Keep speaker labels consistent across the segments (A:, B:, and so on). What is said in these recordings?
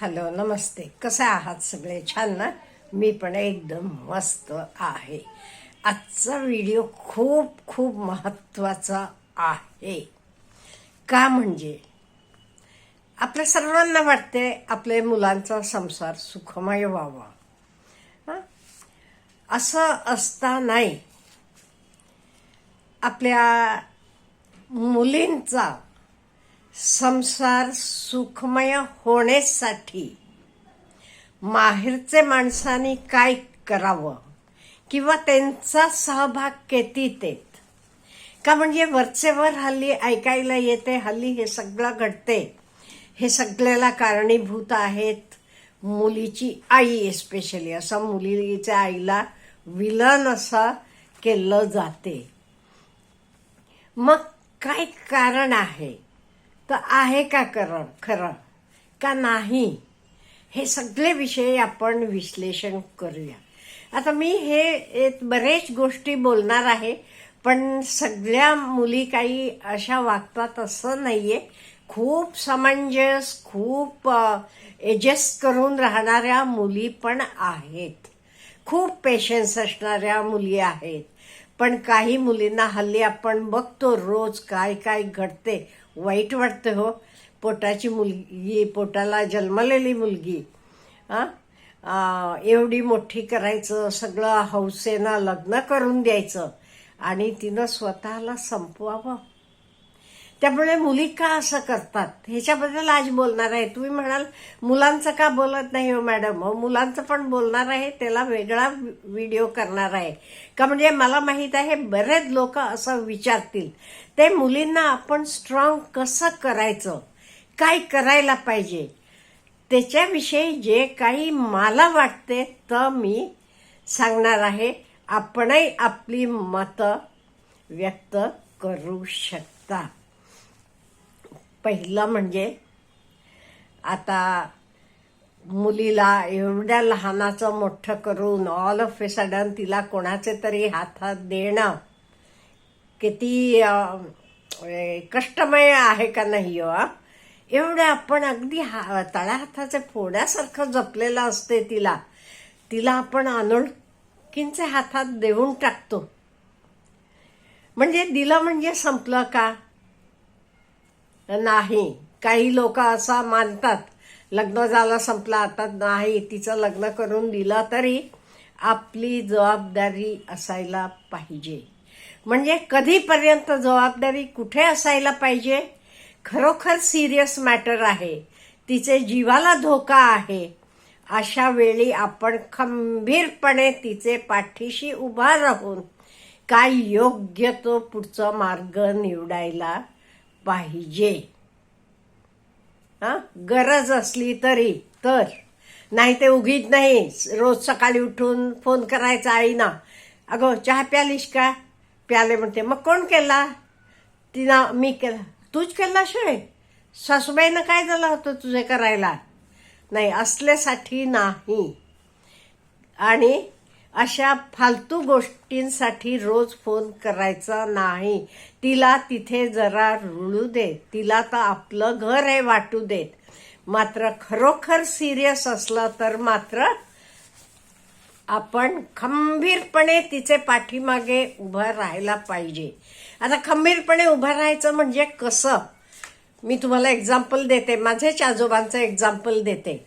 A: Hello नमस्ते. कसे आहात सगळे? छान ना? मी पण एकदम मस्त आहे. आजचा व्हिडिओ खूप खूप महत्त्वाचा आहे. का म्हणजे आपल्या सर्वांना वाटते आपले मुलांचा संसार सुखमय व्हावा. हं? असं असता नाही. आपल्या मुलींचा संसार सुखमय होण्यासाठी माहेरचे माणसांनी काय करावं किंवा त्यांचा सहभाग किती ते का म्हणजे वरचेवर हल्ली ऐकायला येते, हल्ली हे सगळं घडते. हे सगळ्याला कारणीभूत आहेत मुलीची आई, एस्पेशली असं मुलीच्या आईला विलन असं केलं जाते. मग काय कारण आहे? तर आहे का खरं का नाही, हे सगळे विषय आपण विश्लेषण करूया. आता मी हे बरेच गोष्टी बोलणार आहे, पण सगळ्या मुली काही अशा वागतात असं नाहीये. खूप समंजस, खूप एडजस्ट करून राहणाऱ्या मुली पण आहेत, खूप पेशन्स असणाऱ्या मुली आहेत. पण काही मुलींना हल्ली आपण बघतो रोज काय काय घडते, वाईट वाटतं हो. पोटाची मुलगी, पोटाला जन्मलेली मुलगी एवढी मोठी करायचं, सगळं हौसेनं लग्न करून द्यायचं आणि तिनं स्वतःला संपवावं. त्यामुळे मुली का असं करतात ह्याच्याबद्दल आज बोलणार आहे. तुम्ही म्हणाल मुलांचं का बोलत नाही हो मॅडम? हो, मुलांचं पण बोलणार आहे, त्याला वेगळा व्हिडिओ करणार आहे. का म्हणजे मला माहीत आहे बरेच लोक असं विचारतील, ते मुलींना आपण स्ट्रॉंग कसं करायचं, काय करायला पाहिजे, त्याच्याविषयी जे काही मला वाटते तर मी सांगणार आहे. आपणही आपली मतं व्यक्त करू शकता. पहिलं म्हणजे आता मुलीला एवढ्या लहानाचं मोठं करून ऑल ऑफ ए सडन तिला कोणाचे तरी हातात देणं किती कष्टमय आहे का नाही हो? एवढं आपण अगदी तळहाताचे फोड्यासारखं जपलेलं असते तिला आपण अनोळखींचे हातात देऊन टाकतो. म्हणजे दिलं म्हणजे संपलं का? नाही. काही लोक असं मानतात, लग्न झालं संपलं, आता नाही, तिचं लग्न करून दिलं तरी आपली जबाबदारी असायला पाहिजे. म्हणजे कधीपर्यंत जबाबदारी कुठे असायला पाहिजे? खरोखर सिरियस मॅटर आहे, तिचे जीवाला धोका आहे, अशा वेळी आपण खंबीरपणे तिचे पाठीशी उभा राहून काय योग्य तो पुढचा मार्ग निवडायला पाहिजे. गरज असली तरी तर, नाही ते उगीच नाही रोज सकाळी उठून फोन करायचा आईना, अगं चहा प्यालीस का? प्याले म्हणते. मग कोण केला? तिनं मी केला. तूच केला शिवाय सासूबाईनं काय झालं होतं तुझे करायला? नाही, असल्यासाठी नाही. आणि अशा फालतू गोष्टींसाठी रोज फोन करायचा नाही. तिला तिथे जरा रुळू दे, तिला तर आपलं घर आहे वाटू देत. मात्र खरोखर सिरियस असलं तर मात्र आपण खंबीरपणे तिचे पाठीमागे उभं राहायला पाहिजे. आता खंबीरपणे उभं राहायचं म्हणजे कसं? मी तुम्हाला एक्झाम्पल देते, माझ्याच आजोबांचं एक्झाम्पल देते.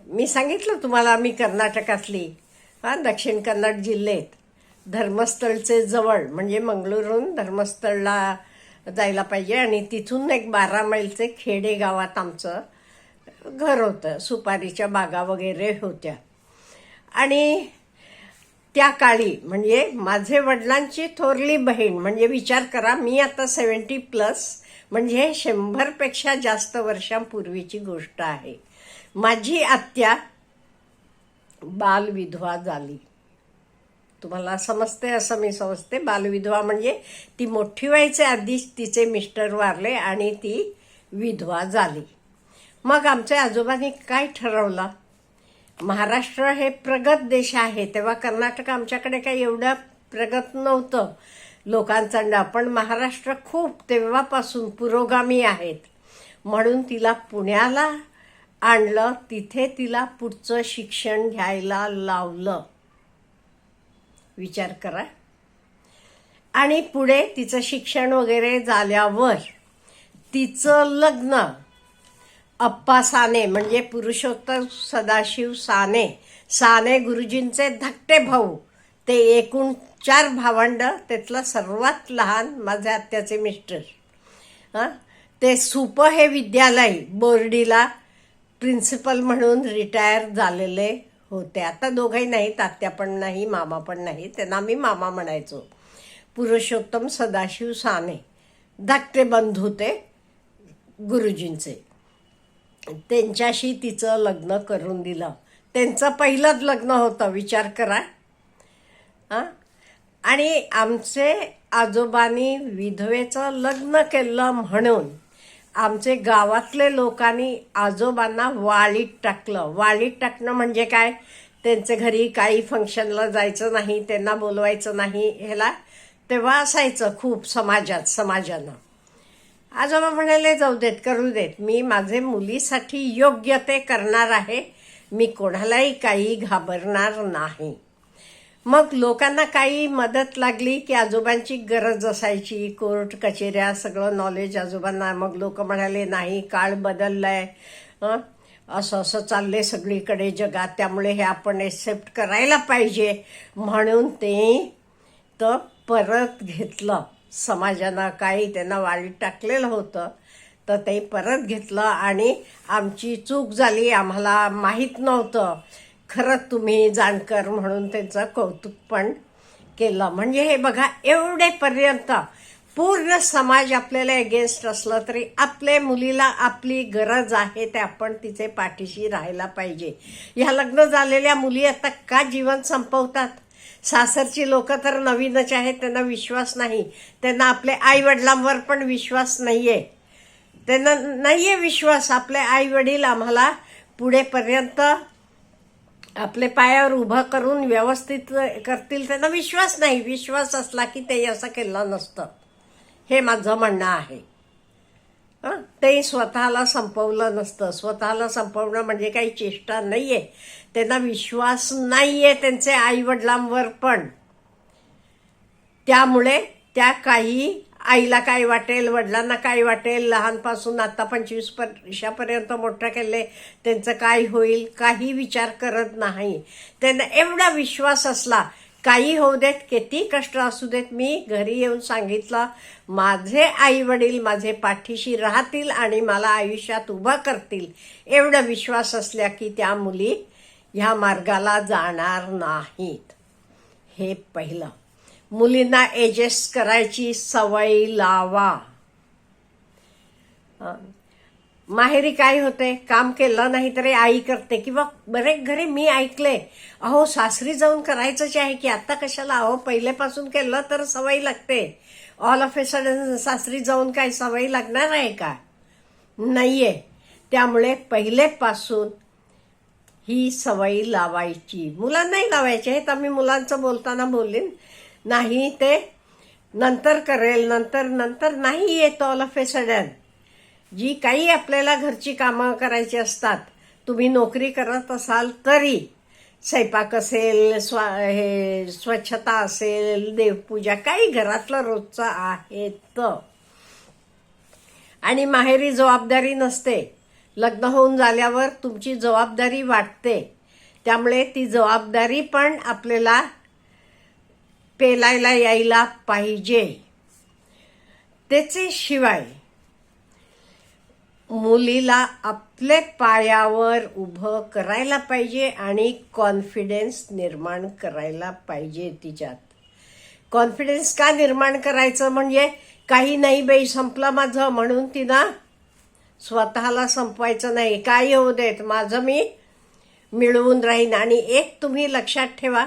A: मी सांगितलं तुम्हाला मी कर्नाटकातली, दक्षिण कन्नड जिल्ह्यात धर्मस्थळचे जवळ, म्हणजे मंगळूरहून धर्मस्थळला जायला पाहिजे आणि तिथून एक 12 मैलचे खेडे गावात आमचं घर होतं. सुपारीच्या बागा वगैरे होत्या. आणि त्या काळी म्हणजे माझे वडिलांची थोरली बहीण, म्हणजे विचार करा, मी आता 70+, म्हणजे 100पेक्षा जास्त वर्षांपूर्वीची गोष्ट आहे. माझी आत्या बालविधवा झाली. तुम्हाला समजते असं मी समजते. बालविधवा म्हणजे ती मोठी व्हायच्या आधीच तिचे मिस्टर वारले आणि ती विधवा झाली. मग आमच्या आजोबांनी काय ठरवलं? महाराष्ट्र हे प्रगत देश आहे, तेव्हा कर्नाटक आमच्याकडे काही एवढं प्रगत नव्हतं लोकांचा, पण महाराष्ट्र खूप तेव्हापासून पुरोगामी आहेत. म्हणून तिला पुण्याला आणलं, तिथे तिला पुढचं शिक्षण घ्यायला लावलं. विचार करा. आणि पुढे तिचं शिक्षण वगैरे झाल्यावर तिचं लग्न अप्पा साने म्हणजे पुरुषोत्तम सदाशिव साने, साने गुरुजींचे धाकटे भाऊ, ते एकूण 4 भावंड, त्यातला सर्वात लहान माझ्या आत्याचे मिस्टर. ते सुप हे विद्यालय बोर्डीला प्रिन्सिपल म्हणून रिटायर झालेले होते. आता दोघंही नाहीत, आत्या पण नाही, मामा पण नाही. त्यांना मी मामा म्हणायचो. पुरुषोत्तम सदाशिव साने धाकटे बंधू ते गुरुजींचे. त्यांच्याशी तिचं लग्न करून दिलं. त्यांचं पहिलंच लग्न होतं, विचार करा. आणि आमचे आजोबांनी विधवेचं लग्न केलं म्हणून आमचे गावातले लोकांनी आजोबांना वाळीत टाकलं. वाळीत टाकणं म्हणजे काय? त्यांच्या घरी काही फंक्शनला जायचं नाही, त्यांना बोलवायचं नाही. ह्याला तेव्हा असायचं खूप समाजानं. आजोबा म्हणाले जाऊ देत, करू देत, मी माझे मुलीसाठी योग्य ते करणार आहे, मी कोणालाही काही घाबरणार नाही. मग लोकांना काही मदत लागली की आजोबांची गरज असायची, कोर्ट कचेऱ्या सगळं नॉलेज आजोबांना. मग लोक म्हणाले नाही, काळ बदललाय, असं असं चाललंय सगळीकडे जगात, त्यामुळे हे आपण एक्सेप्ट करायला पाहिजे. म्हणून ते तर परत घेतलं. समाजानं काही त्यांना वाळीत टाकलेलं होतं, तर ते परत घेतलं. आणि आमची चूक झाली, आम्हाला माहीत नव्हतं, खरंच तुम्ही जाणकर म्हणून त्यांचं कौतुक पण केलं. म्हणजे हे बघा, एवढेपर्यंत पूर्ण समाज आपल्याला अगेन्स्ट असलं तरी आपल्या मुलीला आपली गरज आहे ते आपण तिचे पाठीशी राहायला पाहिजे. ह्या लग्न झालेल्या मुली आता का जीवन संपवतात? सासरची लोक तर नवीनच आहेत, त्यांना विश्वास नाही, त्यांना आपल्या आई वडिलांवर पण विश्वास नाहीये, त्यांना नाहीये विश्वास. आपले आई वडील आम्हाला पुढेपर्यंत आपले पायावर उभं करून व्यवस्थित करतील, त्यांना विश्वास नाही. विश्वास असला की ते असं केलं नसतं, हे माझं म्हणणं आहे. ते स्वतःला संपवलं नसतं. स्वतःला संपवणं म्हणजे काही चेष्टा नाहीये. त्यांना विश्वास नाहीये त्यांचे आई वडिलांवर पण. त्यामुळे त्या काही आईला काय वाटेल, वडिलांना काय वाटेल, लहानपासून आता 25 वर्षापर्यंत मोठं केले, त्यांचं काय होईल काही विचार करत नाही. त्यांना एवढा विश्वास असला, काही होऊ देत, किती कष्ट असू देत, मी घरी येऊन सांगितलं माझे आई वडील माझे पाठीशी राहतील आणि मला आयुष्यात उभं करतील, एवढा विश्वास असल्या की त्या मुली ह्या मार्गाला जाणार नाहीत. हे पहिलं. मुलींना ऍडजस्ट करायची सवय लावा. माहेरी काय होते, काम केलं नाही तरी आई करते. किंवा बरेच घरी मी ऐकले, अहो सासरी जाऊन करायचंच आहे की आता कशाला, अहो पहिल्यापासून केलं तर सवय लागते. ऑल ऑफ ए सडन सासरी जाऊन काय सवय लागणार आहे का? नाहीये. त्यामुळे पहिलेपासून ही सवय लावायची. मुलांनाही लावायची. हे तर मी मुलांचं बोलताना बोललीन. नाही ते नंतर करेल, नंतर नाही येत ऑल ऑफ ए सडन. जी काही आपल्याला घरची कामं करायची असतात, तुम्ही नोकरी करत असाल तरी स्वयंपाक असेल, स्वच्छता असेल, देवपूजा, काही घरातलं रोजचं आहे तर. आणि माहेरी जबाबदारी नसते. लग्न होऊन झाल्यावर तुमची जबाबदारी वाटते. त्यामुळे ती जबाबदारी पण आपल्याला पेलायला यायला पाहिजे. त्याच्याशिवाय मुलीला आपले पायावर उभं करायला पाहिजे आणि कॉन्फिडन्स निर्माण करायला पाहिजे तिच्यात. कॉन्फिडन्स का निर्माण करायचं? म्हणजे काही नाही बाई, संपलं माझं म्हणून तिनं स्वतःला संपवायचं नाही. काही होऊ देत, माझं मी मिळवून राहीन. आणि एक तुम्ही लक्षात ठेवा,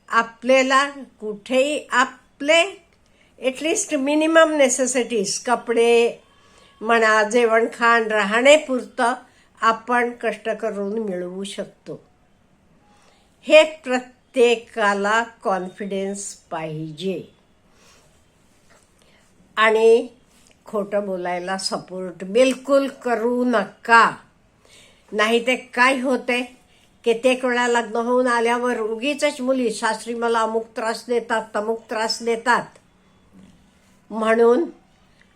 A: आपल्याला कुठेही आपले ॲटलिस्ट मिनिमम नेसेसिटीज, कपडे म्हणा, जेवण खाण, राहण्यापुरतं आपण कष्ट करून मिळवू शकतो. हे प्रत्येकाला कॉन्फिडन्स पाहिजे. आणि खोटं बोलायला सपोर्ट बिलकुल करू नका. नाही ते काय होते, कित्येक वेळा लग्न होऊन आल्यावर उगीच मुली सासरी मला अमुक त्रास देतात, तमुक त्रास देतात म्हणून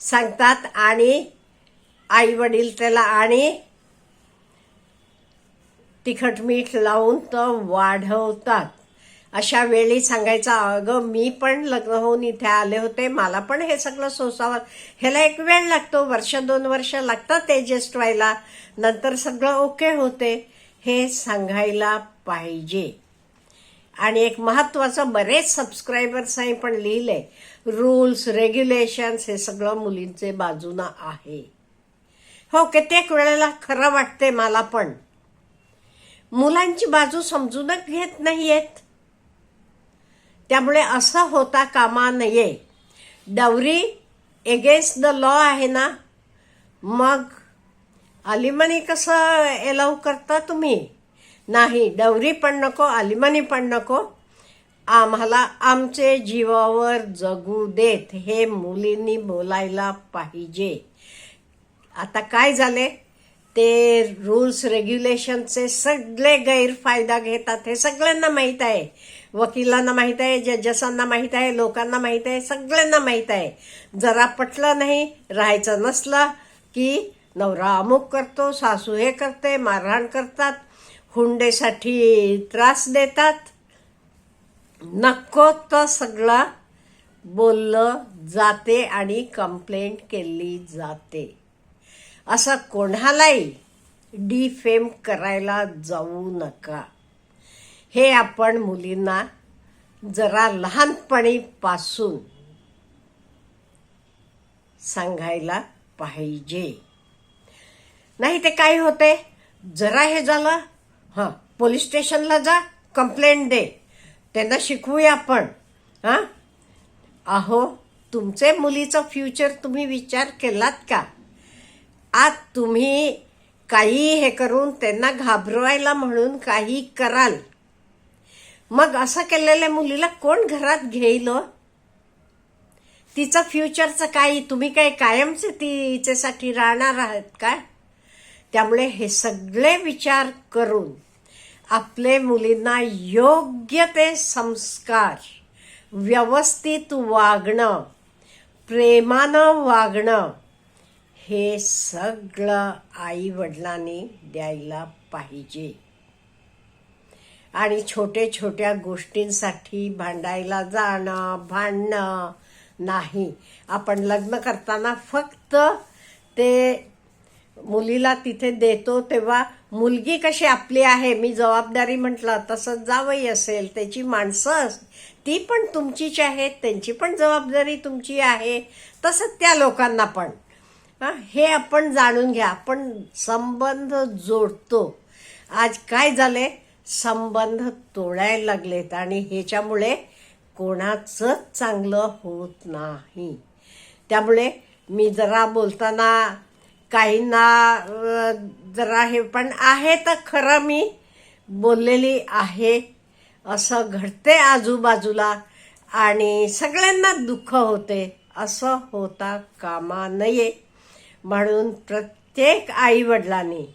A: सांगतात आणि आई वडील त्याला आणि तिखट मीठ लावून तर वाढवतात. अशा वेळी सांगायचं, अगं मी पण लग्न होऊन इथे आले होते, मला पण हे सगळं सोसावं. ह्याला एक वेळ लागतो, 1-2 वर्ष लागतात ॲडजस्ट व्हायला, नंतर सगळं ओके होते, हे सांगायला पाहिजे. आणि एक महत्त्वाचं, बरेच सबस्क्रायबर्सही पण लिहिले, रूल्स रेग्युलेशन्स हे सगळं मुलींचे बाजूनं आहे. हो, कित्येक वेळेला खरं वाटते मला पण. मुलांची बाजू समजूनच घेत नाहीयेत. त्यामुळे असं होता कामा नये. डवरी एगेन्स्ट द लॉ आहे ना, मग अलिमनी कसं एलाव करता तुम्ही? नाही, डवरी पण नको, अलिमनी पण नको, आम्हाला आमचे जीवावर जगू देत, हे मुलींनी बोलायला पाहिजे. आता काय झाले, ते रूल्स रेग्युलेशनचे सगळे गैरफायदा घेतात, हे सगळ्यांना माहीत आहे. वकिलांना माहीत आहे, जजेसांना माहीत आहे, लोकांना माहीत आहे, सगळ्यांना माहीत आहे. जरा पटलं नाही, राहायचं नसलं की नवरा अमुक करतो, सासू हे करते, मारहाण करतात, हुंडेसाठी त्रास देतात. नको तर सगळं बोललं जाते आणि कंप्लेंट केली जाते. असं कोणालाही डिफेम करायला जाऊ नका. हे आपण मुलींना जरा लहानपणीपासून सांगायला पाहिजे. नाही ते काय होते, जरा हे झालं, हां पोलीस स्टेशनला जा, कंप्लेंट दे, त्यांना शिकवूया आपण. हां, अहो तुमचे मुलीचं फ्युचर तुम्ही विचार केलात का? आज तुम्ही काही हे करून त्यांना घाबरवायला म्हणून काही कराल, मग असं केलेल्या मुलीला कोण घरात घेईल? तिचं फ्युचरचं काही, तुम्ही काय कायमचे तिच्यासाठी राहणार आहात का? त्यामुळे हे सगळे विचार करून आपले मुलींना योग्य ते संस्कार, व्यवस्थित वागणं, प्रेमानं वागणं, हे सगळं आई वडिलांनी द्यायला पाहिजे. आणि छोट्या छोट्या गोष्टींसाठी भांडायला जाणं, भांडणं नाही. आपण लग्न करताना फक्त ते मुलीला तिथे देतो तेव्हा मुलगी कशी आपली आहे, मी जबाबदारी म्हटलं तसं जावई असेल, त्याची माणसं ती पण तुमचीच आहेत, त्यांची पण जबाबदारी तुमची आहे, तसं त्या लोकांना पण. हे आपण जाणून घ्या. आपण संबंध जोडतो. आज काय झाले, संबंध तोडायला लागलेत आणि ह्याच्यामुळे कोणाचंच चांगलं होत नाही. त्यामुळे मी जरा बोलताना काहींना जरा हे पण आहे, तर खरं मी बोललेली आहे असं घडते आजूबाजूला आणि सगळ्यांना दुःख होते, असं होता कामा नये. म्हणून प्रत्येक आईवडिलांनी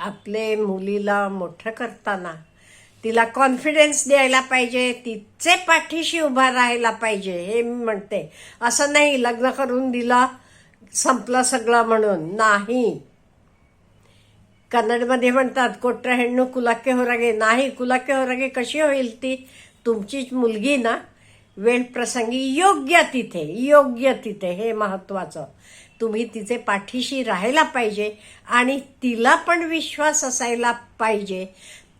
A: आपले मुलीला मोठं करताना तिला कॉन्फिडन्स द्यायला पाहिजे, तिचे पाठीशी उभा राहायला पाहिजे. हे मी म्हणते. असं नाही लग्न करून दिलं संपलं सगळं म्हणून, नाही. कन्नडमध्ये म्हणतात कोट्र हेण्णु कुलाके होरागे. नाही, कुलाके होरागे कशी होईल ती? तुमचीच मुलगी ना, वेळ प्रसंगी योग्य तिथे हे महत्त्वाचं. तुम्ही तिचे पाठीशी राहायला पाहिजे आणि तिला पण विश्वास असायला पाहिजे.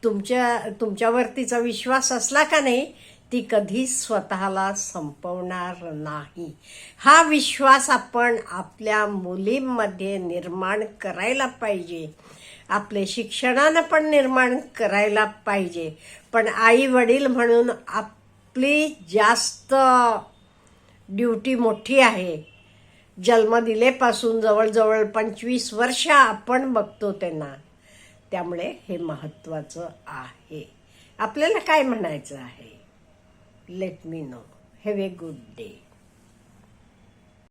A: तुमच्यावर तिचा विश्वास असला का नाही, ती कधी स्वतःला संपवणार नाही. हा विश्वास आपण आपल्या मुलींमध्ये निर्माण करायला पाहिजे. आपले शिक्षणानं पण निर्माण करायला पाहिजे. पण आई वडील म्हणून आपली जास्त ड्युटी मोठी आहे. जन्म दिलेपासून जवळजवळ 25 वर्ष आपण बघतो त्यांना. त्यामुळे हे महत्त्वाचं आहे. आपल्याला काय म्हणायचं आहे? Let me know. Have a good day.